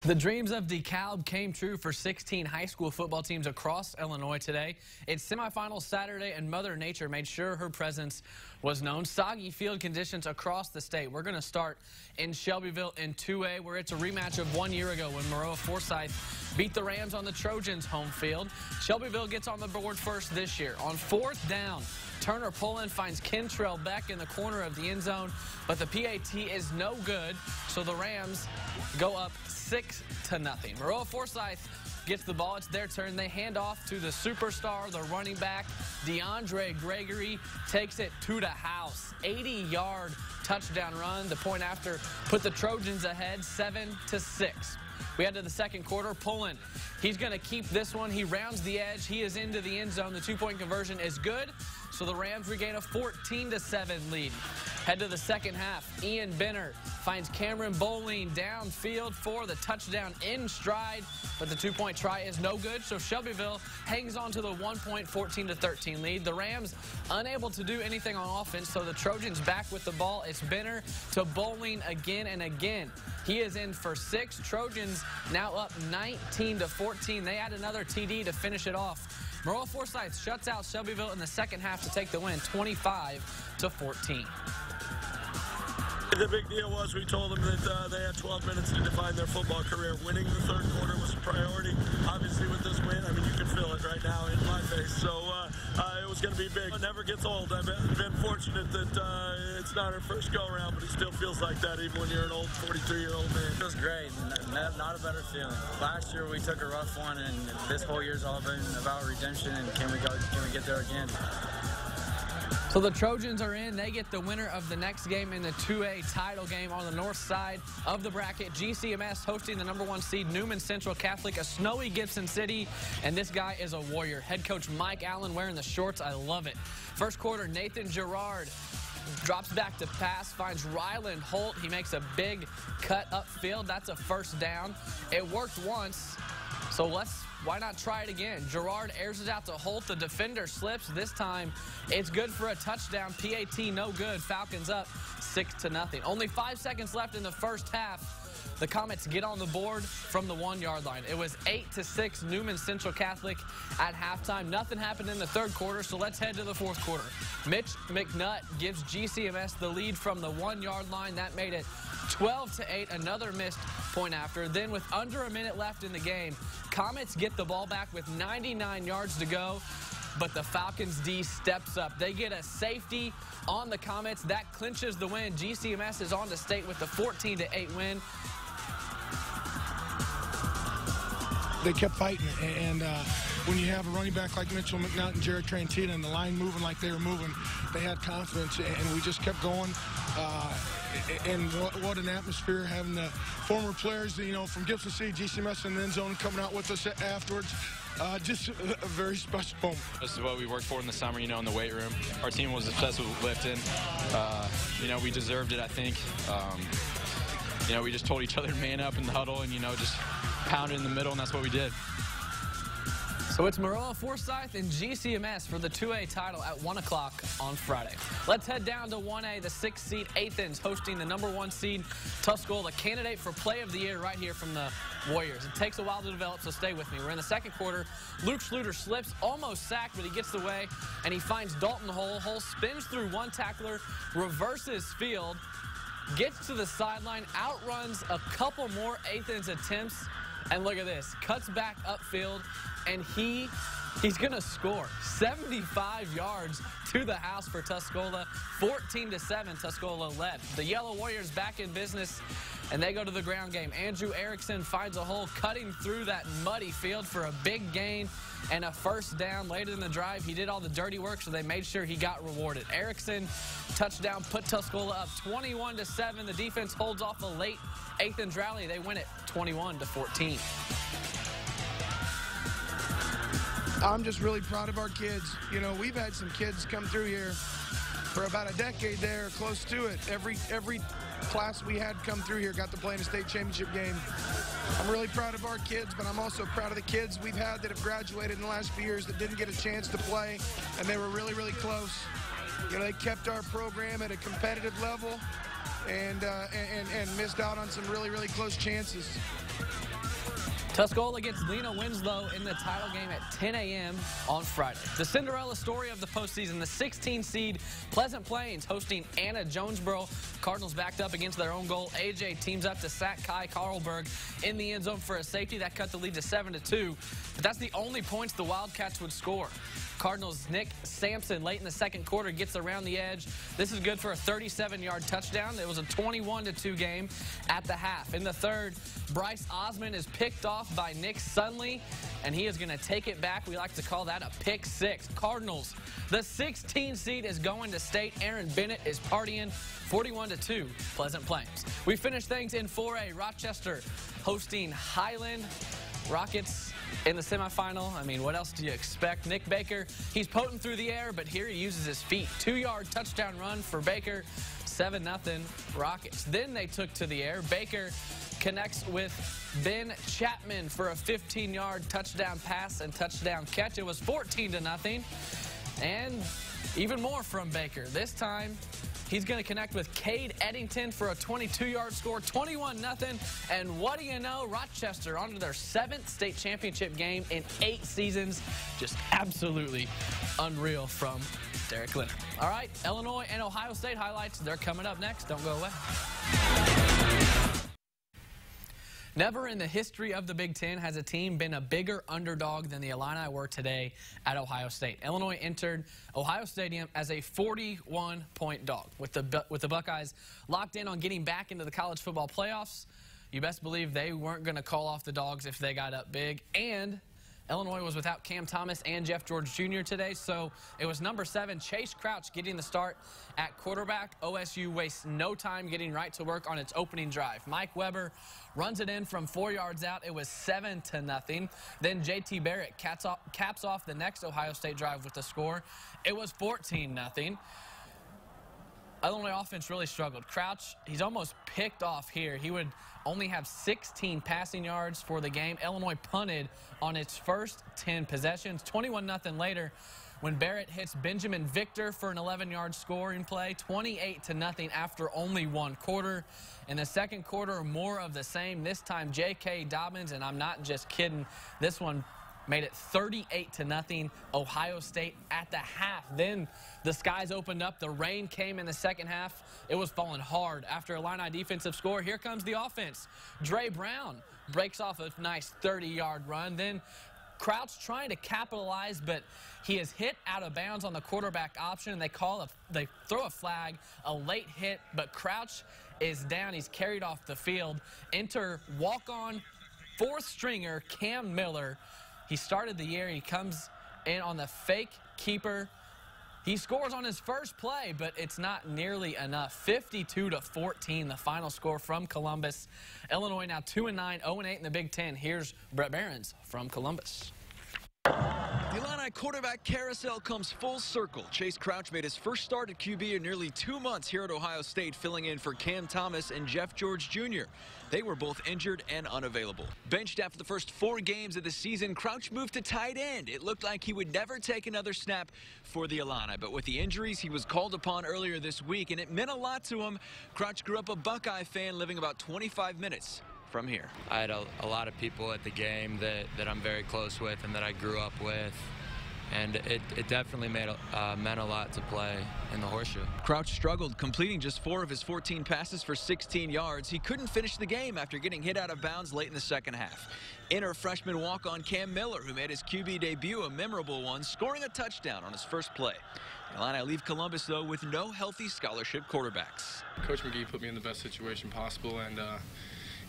The dreams of DeKalb came true for 16 high school football teams across Illinois today. It's semifinals Saturday, and Mother Nature made sure her presence was known. Soggy field conditions across the state. We're going to start in Shelbyville in 2A, where it's a rematch of 1 year ago when Forsyth beat the Rams on the Trojans' home field. Shelbyville gets on the board first this year. On fourth down, Turner Pullen finds Kentrell Beck in the corner of the end zone, but the PAT is no good, so the Rams go up 6-0. Forsyth gets the ball. It's their turn. They hand off to the superstar, the running back, DeAndre Gregory, takes it to the house. 80-yard touchdown run. The point after put the Trojans ahead 7-6. We head to the second quarter. Pullen, he's going to keep this one. He rounds the edge. He is into the end zone. The two-point conversion is good, so the Rams regain a 14-7 lead. Head to the second half. Ian Benner finds Cameron Bowling downfield for the touchdown in stride, but the two-point try is no good, so Shelbyville hangs on to the 1-point 14-13 lead. The Rams unable to do anything on offense, so the Trojans back with the ball. It's Benner to Bowling again and again. He is in for 6. Trojans now up 19-14. They add another TD to finish it off. Forsyth shuts out Shelbyville in the second half to take the win, 25-14. The big deal was we told them that they had 12 minutes to define their football career. Winning the third quarter was a priority. Obviously, with this win, I mean, you can feel it right now in my face. So it was going to be big. It never gets old. I've been fortunate that it's not our first go-around, but it still feels like that even when you're an old 42-year-old man. It was great. Not a better feeling. Last year we took a rough one, and this whole year's all been about redemption. And can we get there again? So the Trojans are in. They get the winner of the next game in the 2A title game on the north side of the bracket. GCMs hosting the #1 seed Newman Central Catholic, a snowy Gibson City, and this guy is a warrior. Head coach Mike Allen wearing the shorts. I love it. First quarter, Nathan Gerard drops back to pass, finds Ryland Holt. He makes a big cut upfield. That's a first down. It worked once, so why not try it again? Gerard airs it out to Holt. The defender slips. This time, it's good for a touchdown. PAT no good. Falcons up 6-0. Only 5 seconds left in the first half. The Comets get on the board from the 1-yard line. It was 8-6 Newman Central Catholic at halftime. Nothing happened in the third quarter, so let's head to the fourth quarter. Mitch McNutt gives GCMS the lead from the 1-yard line. That made it 12-8, another missed point after. Then with under a minute left in the game, Comets get the ball back with 99 yards to go, but the Falcons D steps up. They get a safety on the Comets. That clinches the win. GCMS is on to state with the 14-8 win. They kept fighting, and when you have a running back like Mitchell McNutt and Jared Trantina and the line moving like they were moving, they had confidence, and we just kept going. And what an atmosphere, having the former players, from Gibson City, GCMS, in the end zone coming out with us afterwards. Just a very special moment. This is what we worked for in the summer, in the weight room. Our team was obsessed with lifting. We deserved it, I think. We just told each other to man up in the huddle and, just pound it in the middle, and that's what we did. So it's Forsyth and GCMS for the 2A title at 1 o'clock on Friday. Let's head down to 1A, the 6th seed Athens hosting the #1 seed Tuscola, the candidate for play of the year right here from the Warriors. It takes a while to develop, so stay with me. We're in the second quarter. Luke Schluter slips, almost sacked, but he gets away, and he finds Dalton Hull. Hull spins through one tackler, reverses field, gets to the sideline, outruns a couple more Athens attempts, and look at this, cuts back upfield, and he's going to score 75 yards to the house for Tuscola. 14-7, Tuscola led. The Yellow Warriors back in business, and they go to the ground game. Andrew Erickson finds a hole, cutting through that muddy field for a big gain and a first down. Later in the drive, he did all the dirty work, so they made sure he got rewarded. Erickson, touchdown, put Tuscola up 21-7. The defense holds off a late Athens rally. They win it 21-14. I'm just really proud of our kids. We've had some kids come through here for about a decade there, close to it. Every class we had come through here got to play in a state championship game. I'm really proud of our kids, but I'm also proud of the kids we've had that have graduated in the last few years that didn't get a chance to play, and they were really, really close. They kept our program at a competitive level and missed out on some really, really close chances. Tuscola gets Lena Winslow in the title game at 10 a.m. on Friday. The Cinderella story of the postseason, the 16-seed Pleasant Plains hosting Anna Jonesboro. Cardinals backed up against their own goal. AJ teams up to sack Kai Carlberg in the end zone for a safety that cut the lead to 7-2. But that's the only points the Wildcats would score. Cardinals' Nick Sampson late in the second quarter gets around the edge. This is good for a 37-yard touchdown. It was a 21-2 game at the half. In the third, Bryce Osmond is picked off by Nick Sunley, and he is going to take it back. We like to call that a pick six. Cardinals, the 16 seed is going to state. Aaron Bennett is partying. 41-2, Pleasant Plains. We finish things in 4A. Rochester hosting Highland. Rockets in the semifinal. I mean, what else do you expect? Nick Baker, he's potent through the air, but here he uses his feet. 2-yard touchdown run for Baker. 7-0 Rockets. Then they took to the air. Baker connects with Ben Chapman for a 15-yard touchdown pass and touchdown catch. It was 14-0. And even more from Baker. This time, he's going to connect with Cade Eddington for a 22-yard score, 21-0. And what do you know? Rochester onto their 7th state championship game in 8 seasons. Just absolutely unreal from Derek Leonard. All right, Illinois and Ohio State highlights. They're coming up next. Don't go away. Never in the history of the Big Ten has a team been a bigger underdog than the Illini were today at Ohio State. Illinois entered Ohio Stadium as a 41-point dog. With the Buckeyes locked in on getting back into the college football playoffs, you best believe they weren't going to call off the Dogs if they got up big. And Illinois was without Cam Thomas and Jeff George Jr. today, so it was number 7, Chase Crouch, getting the start at quarterback. OSU wastes no time getting right to work on its opening drive. Mike Weber runs it in from 4 yards out. It was 7-0. Then J.T. Barrett caps off the next Ohio State drive with the score. It was 14-0. Illinois offense really struggled. Crouch, he's almost picked off here. He would only have 16 passing yards for the game. Illinois punted on its first 10 possessions. 21-0 later when Barrett hits Benjamin Victor for an 11-yard scoring play. 28-0 after only 1 quarter. In the second quarter, more of the same. This time, J.K. Dobbins, and I'm not just kidding, this one made it 38-0 Ohio State at the half. Then the skies opened up. The rain came in the second half. It was falling hard after a Illini defensive score. Here comes the offense. Dre Brown breaks off a nice 30-yard run. Then Crouch trying to capitalize, but he is hit out of bounds on the quarterback option. They throw a flag, a late hit, but Crouch is down. He's carried off the field. Enter walk-on 4th stringer Cam Miller. He started the year. He comes in on the fake keeper. He scores on his first play, but it's not nearly enough. 52-14, the final score from Columbus. Illinois now 2-9, 0-8 in the Big Ten. Here's Brett Behrens from Columbus. The Illini quarterback carousel comes full circle. Chase Crouch made his first start at QB in nearly 2 months here at Ohio State, filling in for Cam Thomas and Jeff George Jr. They were both injured and unavailable. Benched after the first 4 games of the season, Crouch moved to tight end. It looked like he would never take another snap for the Illini, but with the injuries, he was called upon earlier this week, and it meant a lot to him. Crouch grew up a Buckeye fan, living about 25 minutes from here. I had a lot of people at the game that I'm very close with and that I grew up with. And it definitely meant a lot to play in the horseshoe. Crouch struggled, completing just 4 of his 14 passes for 16 yards. He couldn't finish the game after getting hit out of bounds late in the second half. Enter freshman walk-on Cam Miller, who made his QB debut a memorable one, scoring a touchdown on his first play. The Illini leave Columbus, though, with no healthy scholarship quarterbacks. Coach McGee put me in the best situation possible, and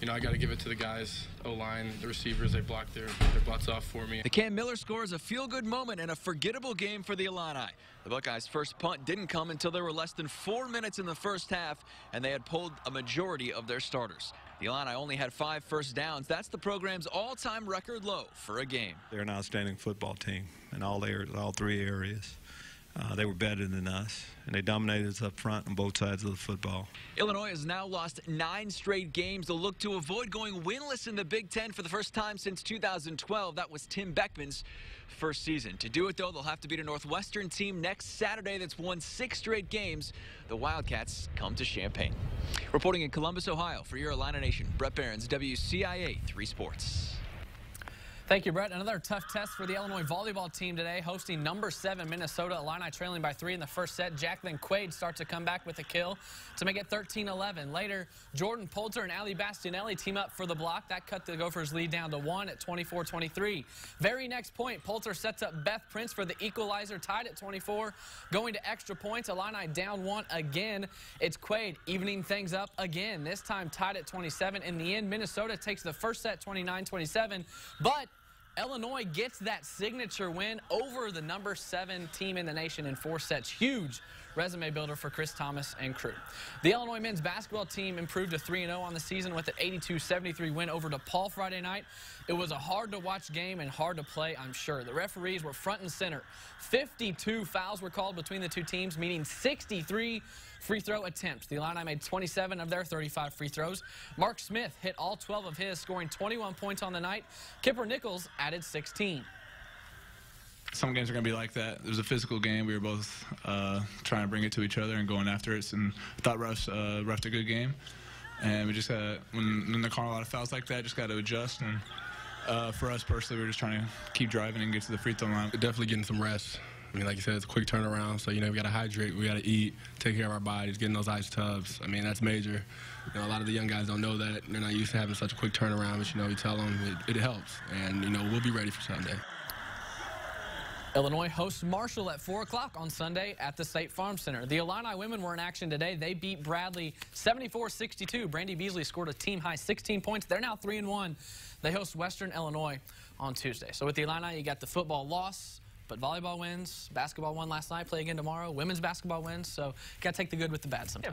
you know, I got to give it to the guys, O-line, the receivers. They blocked their butts off for me. The Cam Miller score is a feel-good moment and a forgettable game for the Illini. The Buckeyes' first punt didn't come until there were less than 4 minutes in the first half, and they had pulled a majority of their starters. The Illini only had 5 first downs. That's the program's all-time record low for a game. They're an outstanding football team in all 3 areas. They were better than us, and they dominated us up front on both sides of the football. Illinois has now lost 9 straight games. They'll look to avoid going winless in the Big Ten for the first time since 2012. That was Tim Beckman's first season. To do it, though, they'll have to beat a Northwestern team next Saturday that's won 6 straight games. The Wildcats come to Champaign. Reporting in Columbus, Ohio for your Illini Nation, Brett Behrens, WCIA 3 Sports. Thank you, Brett. Another tough test for the Illinois volleyball team today, hosting number 7 Minnesota. Illini trailing by 3 in the first set. Jacqueline Quaid starts to come back with a kill to make it 13-11. Later, Jordan Poulter and Ali Bastianelli team up for the block. That cut the Gophers' lead down to 1 at 24-23. Very next point, Poulter sets up Beth Prince for the equalizer, tied at 24. Going to extra points, Illini down 1 again. It's Quaid evening things up again, this time tied at 27. In the end, Minnesota takes the first set 29-27, but Illinois gets that signature win over the number 7 team in the nation in 4 sets. Huge resume builder for Chris Thomas and crew. The Illinois men's basketball team improved to 3-0 on the season with an 82-73 win over DePaul Friday night. It was a hard-to-watch game and hard to play, I'm sure. The referees were front and center. 52 fouls were called between the two teams, meaning 63 free throw attempts. The Illini made 27 of their 35 free throws. Mark Smith hit all 12 of his, scoring 21 points on the night. Kipper Nichols added 16. Some games are going to be like that. It was a physical game. We were both trying to bring it to each other and going after it. And I thought refs a good game. And we just when they're calling a lot of fouls like that, just got to adjust. And for us personally, we were just trying to keep driving and get to the free throw line. Definitely getting some rest. I mean, like you said, it's a quick turnaround. So, we got to hydrate. We got to eat, take care of our bodies, getting those ice tubs. I mean, that's major. A lot of the young guys don't know that. They're not used to having such a quick turnaround. But, we tell them it helps. And, we'll be ready for Sunday. Illinois hosts Marshall at 4 o'clock on Sunday at the State Farm Center. The Illini women were in action today. They beat Bradley 74-62. Brandy Beasley scored a team-high 16 points. They're now 3-1. They host Western Illinois on Tuesday. So with the Illini, you got the football loss, but volleyball wins. Basketball won last night. Play again tomorrow. Women's basketball wins. So got to take the good with the bad sometimes.